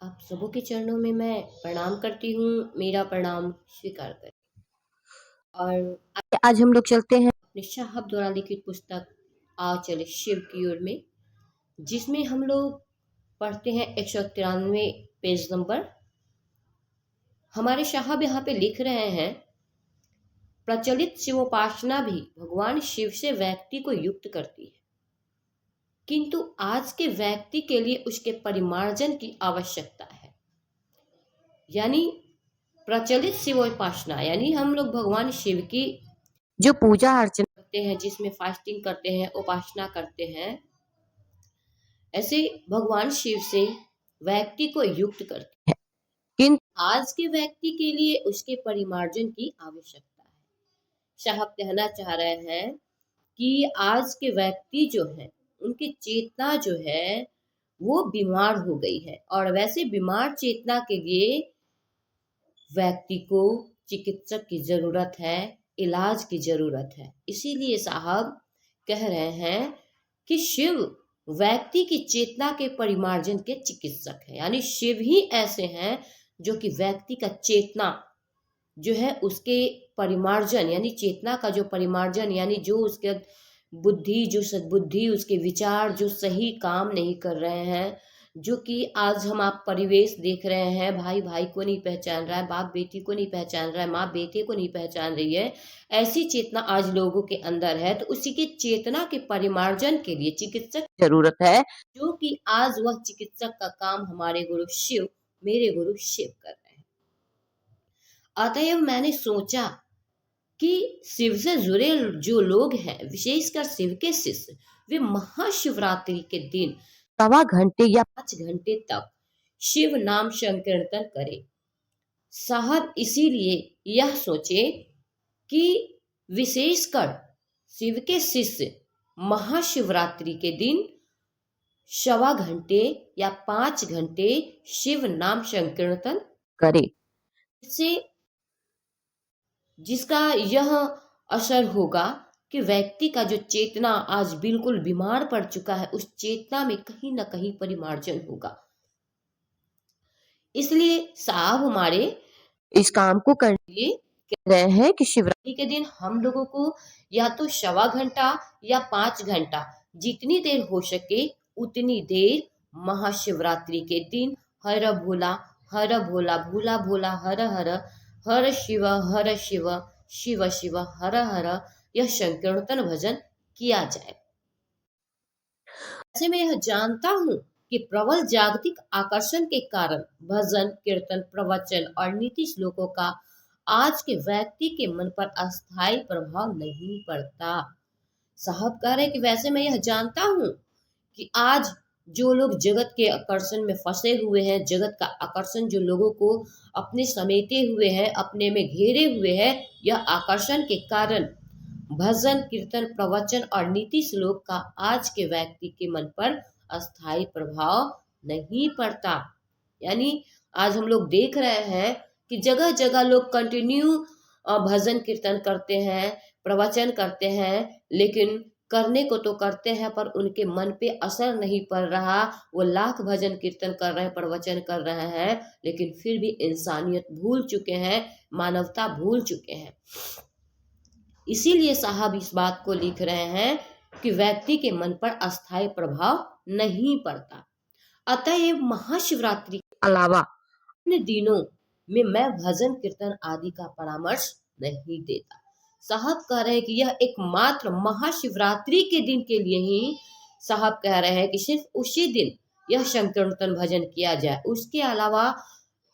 आप सबों के चरणों में मैं प्रणाम करती हूँ, मेरा प्रणाम स्वीकार करें। और आज हम लोग चलते हैं अपने साहब द्वारा लिखित पुस्तक आओ चले शिव की ओर में, जिसमें हम लोग पढ़ते हैं 193 पेज नंबर। हमारे साहब यहाँ पे लिख रहे हैं, प्रचलित शिवोपासना भी भगवान शिव से व्यक्ति को युक्त करती है, किंतु आज के व्यक्ति के लिए उसके परिमार्जन की आवश्यकता है। यानी प्रचलित शिवोपासना यानी हम लोग भगवान शिव की जो पूजा अर्चना करते हैं, जिसमें फास्टिंग करते हैं, उपासना करते हैं, ऐसे भगवान शिव से व्यक्ति को युक्त करते हैं, किंतु आज के व्यक्ति के लिए उसके परिमार्जन की आवश्यकता है। साहब कहना चाह रहे हैं कि आज के व्यक्ति जो है, उनकी चेतना जो है वो बीमार हो गई है, और वैसे बीमार चेतना के लिए व्यक्ति को चिकित्सक की जरूरत है, इलाज की जरूरत है। इसीलिए साहब कह रहे हैं कि शिव व्यक्ति की चेतना के परिमार्जन के चिकित्सक है। यानी शिव ही ऐसे हैं जो कि व्यक्ति का चेतना जो है उसके परिमार्जन यानी चेतना का जो परिमार्जन यानी जो उसके बुद्धि, जो सद्बुद्धि, उसके विचार जो सही काम नहीं कर रहे हैं, जो कि आज हम आप परिवेश देख रहे हैं, भाई भाई को नहीं पहचान रहा है, बाप बेटी को नहीं पहचान रहा है, माँ बेटे को नहीं पहचान रही है, ऐसी चेतना आज लोगों के अंदर है। तो उसी की चेतना के परिमार्जन के लिए चिकित्सक की जरूरत है, जो कि आज वह चिकित्सक का काम हमारे गुरु शिव, मेरे गुरु शिव कर रहे हैं। अतएव मैंने सोचा कि शिव से जुड़े जो लोग हैं, विशेषकर शिव के शिष्य, वे महाशिवरात्रि के दिन सवा घंटे या 5 घंटे तक शिव नाम संकीर्तन करें। साहब इसीलिए यह सोचे कि विशेषकर शिव के शिष्य महाशिवरात्रि के दिन सवा घंटे या 5 घंटे शिव नाम संकीर्तन करें। इससे जिसका यह असर होगा कि व्यक्ति का जो चेतना आज बिल्कुल बीमार पड़ चुका है, उस चेतना में कहीं ना कहीं परिमार्जन होगा। इसलिए साहब हमारे इस काम को करने के लिए कह रहे हैं कि शिवरात्रि के दिन हम लोगों को या तो सवा घंटा या 5 घंटा, जितनी देर हो सके उतनी देर महाशिवरात्रि के दिन हर भोला भोला भोला हर हर, हर शिव शिव शिव हर हर, यह संकीर्तन भजन किया जाए। ऐसे मैं यह जानता हूँ कि प्रबल जागतिक आकर्षण के कारण भजन, कीर्तन, प्रवचन और नीति श्लोकों का आज के व्यक्ति के मन पर अस्थायी प्रभाव नहीं पड़ता। साहब कह रहे कि वैसे मैं यह जानता हूँ कि आज जो लोग जगत के आकर्षण में फंसे हुए हैं, जगत का आकर्षण जो लोगों को अपने समेटे हुए हैं, अपने में घेरे हुए हैं, यह आकर्षण के कारण भजन, कीर्तन, प्रवचन और नीति श्लोक का आज के व्यक्ति के मन पर अस्थायी प्रभाव नहीं पड़ता। यानी आज हम लोग देख रहे हैं कि जगह जगह लोग कंटिन्यू भजन कीर्तन करते हैं, प्रवचन करते हैं, लेकिन करने को तो करते हैं पर उनके मन पे असर नहीं पड़ रहा। वो लाख भजन कीर्तन कर रहे हैं, प्रवचन कर रहे हैं, लेकिन फिर भी इंसानियत भूल चुके हैं, मानवता भूल चुके हैं। इसीलिए साहब इस बात को लिख रहे हैं कि व्यक्ति के मन पर अस्थायी प्रभाव नहीं पड़ता। अतएव महाशिवरात्रि के अलावा अन्य दिनों में मैं भजन कीर्तन आदि का परामर्श नहीं देता। साहब कह रहे हैं कि यह एकमात्र महाशिवरात्रि के दिन के लिए ही साहब कह रहे हैं कि सिर्फ उसी दिन यह संकीर्तन भजन किया जाए, उसके अलावा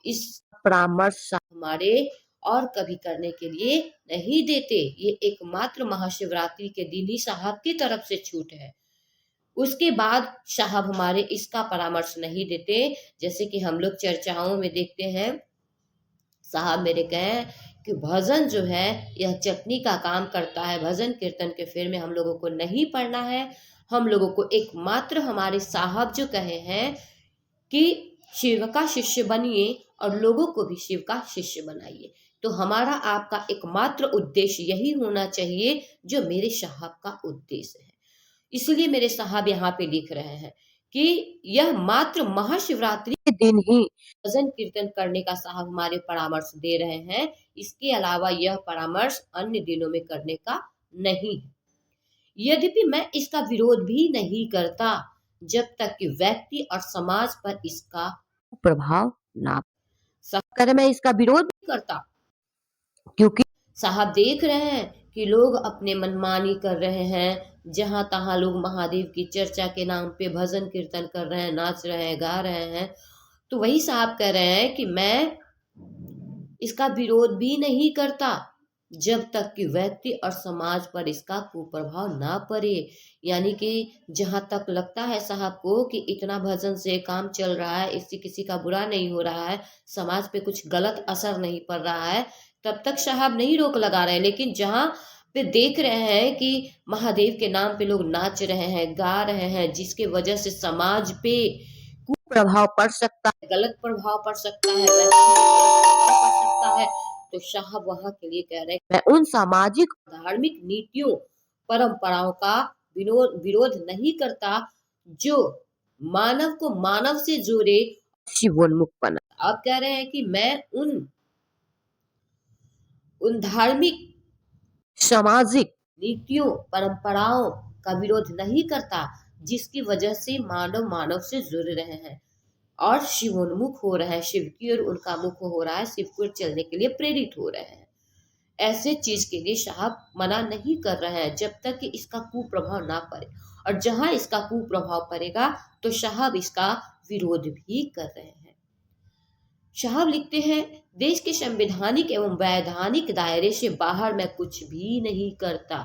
इस परामर्श हमारे और कभी करने के लिए नहीं देते। ये एकमात्र महाशिवरात्रि के दिन ही साहब की तरफ से छूट है, उसके बाद साहब हमारे इसका परामर्श नहीं देते। जैसे कि हम लोग चर्चाओं में देखते हैं, साहब मेरे कहें कि भजन जो है यह चटनी का काम करता है, भजन कीर्तन के फेर में हम लोगों को नहीं पड़ना है। हम लोगों को एकमात्र हमारे साहब जो कहे हैं कि शिव का शिष्य बनिए और लोगों को भी शिव का शिष्य बनाइए। तो हमारा आपका एकमात्र उद्देश्य यही होना चाहिए जो मेरे साहब का उद्देश्य है। इसलिए मेरे साहब यहाँ पे लिख रहे हैं कि यह मात्र महाशिवरात्रि के दिन ही भजन कीर्तन करने का साहब हमारे परामर्श दे रहे हैं। इसके अलावा यह परामर्श अन्य दिनों में करने का नहीं है। यद्यपि मैं इसका विरोध भी नहीं करता जब तक कि व्यक्ति और समाज पर इसका प्रभाव ना करे। मैं इसका विरोध नहीं करता क्योंकि साहब देख रहे हैं कि लोग अपने मनमानी कर रहे हैं। जहां तहां लोग महादेव की चर्चा के नाम पे भजन कीर्तन कर रहे हैं, नाच रहे हैं, गा रहे हैं। तो वही साहब कह रहे हैं कि मैं इसका विरोध भी नहीं करता जब तक कि व्यक्ति और समाज पर इसका कुप्रभाव ना पड़े। यानी कि जहां तक लगता है साहब को कि इतना भजन से काम चल रहा है, इससे किसी का बुरा नहीं हो रहा है, समाज पे कुछ गलत असर नहीं पड़ रहा है, तब तक साहब नहीं रोक लगा रहे। लेकिन जहां पे देख रहे हैं कि महादेव के नाम पे लोग नाच रहे हैं, गा रहे हैं, जिसके वजह से समाज पे कुप्रभाव पड़ सकता है, गलत प्रभाव पड़ सकता है, व्यक्ति पे गलत प्रभाव पड़ सकता है, तो साहब वहां के लिए कह रहे हैं मैं उन सामाजिक धार्मिक नीतियों परंपराओं का विरोध नहीं करता जो मानव को मानव से जोड़े, शिवोन्मुख बना। आप कह रहे हैं कि मैं उन धार्मिक सामाजिक नीतियों परंपराओं का विरोध नहीं करता जिसकी वजह से मानव मानव से जुड़ रहे हैं और शिवोन्मुख हो रहा है, शिव की ओर उनका मुख हो रहा है, शिव की ओर चलने के लिए प्रेरित हो रहे हैं। ऐसे चीज के लिए साहब मना नहीं कर रहे हैं जब तक कि इसका कुप्रभाव ना पड़े, और जहां इसका कुप्रभाव पड़ेगा तो साहब इसका विरोध भी कर रहे हैं। साहब लिखते हैं देश के संवैधानिक एवं वैधानिक दायरे से बाहर मैं कुछ भी नहीं करता।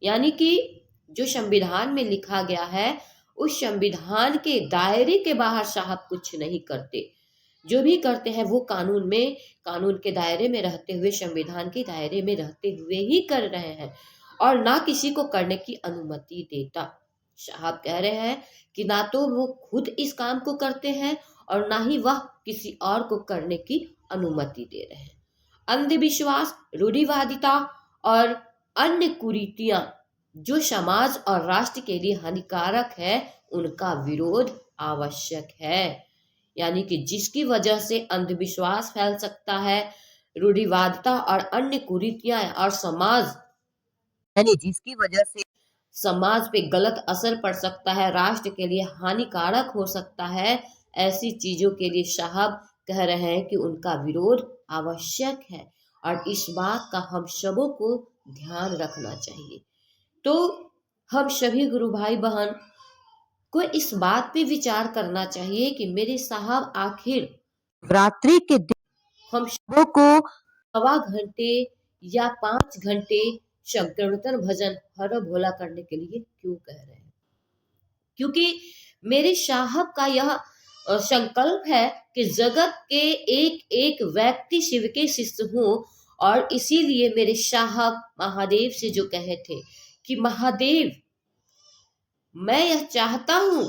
यानी कि जो संविधान में लिखा गया है उस संविधान के दायरे के बाहर साहब कुछ नहीं करते। जो भी करते हैं वो कानून के दायरे में रहते हुए, संविधान के दायरे में रहते हुए ही कर रहे हैं और ना किसी को करने की अनुमति देता। साहब कह रहे हैं कि ना तो वो खुद इस काम को करते हैं और ना ही वह किसी और को करने की अनुमति दे रहे हैं। अंधविश्वास, रूढ़िवादिता और अन्य कुरीतियां जो समाज और राष्ट्र के लिए हानिकारक है उनका विरोध आवश्यक है। यानी कि जिसकी वजह से अंधविश्वास फैल सकता है, रूढ़िवादिता और अन्य कुरीतियां और समाज, यानी जिसकी वजह से समाज पे गलत असर पड़ सकता है, राष्ट्र के लिए हानिकारक हो सकता है, ऐसी चीजों के लिए साहब कह रहे हैं कि उनका विरोध आवश्यक है और इस बात का हम सबों को ध्यान रखना चाहिए। तो हम सभी गुरु भाई बहन को इस बात पे विचार करना चाहिए कि मेरे साहब आखिर रात्रि के दिन हम सबों को सवा घंटे या 5 घंटे संकीर्तन भजन हर भोला करने के लिए क्यों कह रहे हैं। क्योंकि मेरे साहब का यह संकल्प है कि जगत के एक एक व्यक्ति शिव के शिष्य हो, और इसीलिए मेरे साहब महादेव से जो कहे थे कि महादेव मैं यह चाहता हूं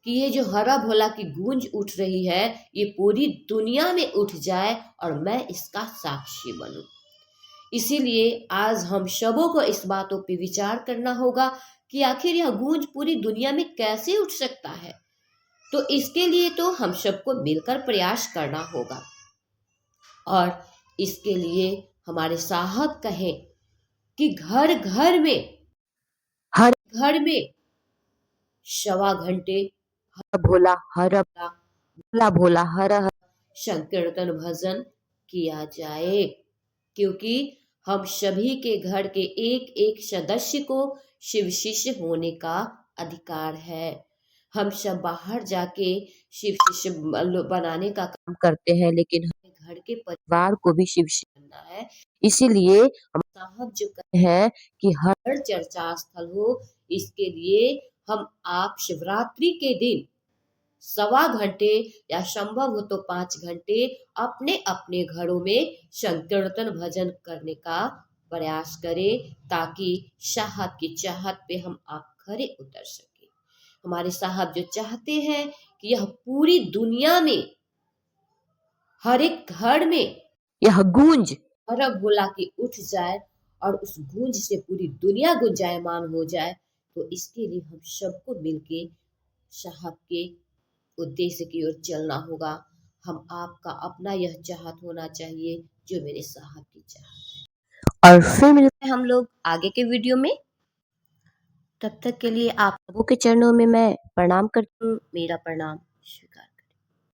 कि ये जो हरा भोला की गूंज उठ रही है ये पूरी दुनिया में उठ जाए और मैं इसका साक्षी बनूं। इसीलिए आज हम सबों को इस बातों पे विचार करना होगा कि आखिर यह गूंज पूरी दुनिया में कैसे उठ सकता है। तो इसके लिए तो हम सबको मिलकर प्रयास करना होगा और इसके लिए हमारे साहब कहें कि घर घर में, हर घर में सवा घंटे हर भोला हर भोला भोला हर हर संकीर्तन भजन किया जाए, क्योंकि हम सभी के घर के एक एक सदस्य को शिव शिष्य होने का अधिकार है। हम सब बाहर जाके शिव शिष्य बनाने का काम करते हैं, लेकिन हमें घर के परिवार को भी शिव शिष्य बनना है। इसीलिए हम साहब जो कहते हैं कि हर चर्चा स्थल हो, इसके लिए हम आप शिवरात्रि के दिन सवा घंटे या संभव हो तो 5 घंटे अपने अपने घरों में संकीर्तन भजन करने का प्रयास करें, ताकि साहब की चाहत पे हम आप खरे उतर सके। हमारे साहब जो चाहते हैं कि यह पूरी दुनिया में हर एक घर में यह गूंज हर भोला की उठ जाए और उस गूंज से पूरी दुनिया गुंजायमान हो जाए, तो इसके लिए हम सबको मिलके साहब के उद्देश्य की ओर चलना होगा। हम आपका अपना यह चाहत होना चाहिए जो मेरे साहब की चाहत है। और फिर मिलते हैं हम लोग आगे के वीडियो में। तब तक के लिए आप लोगों के चरणों में मैं प्रणाम करती हूँ। मेरा प्रणाम स्वीकार।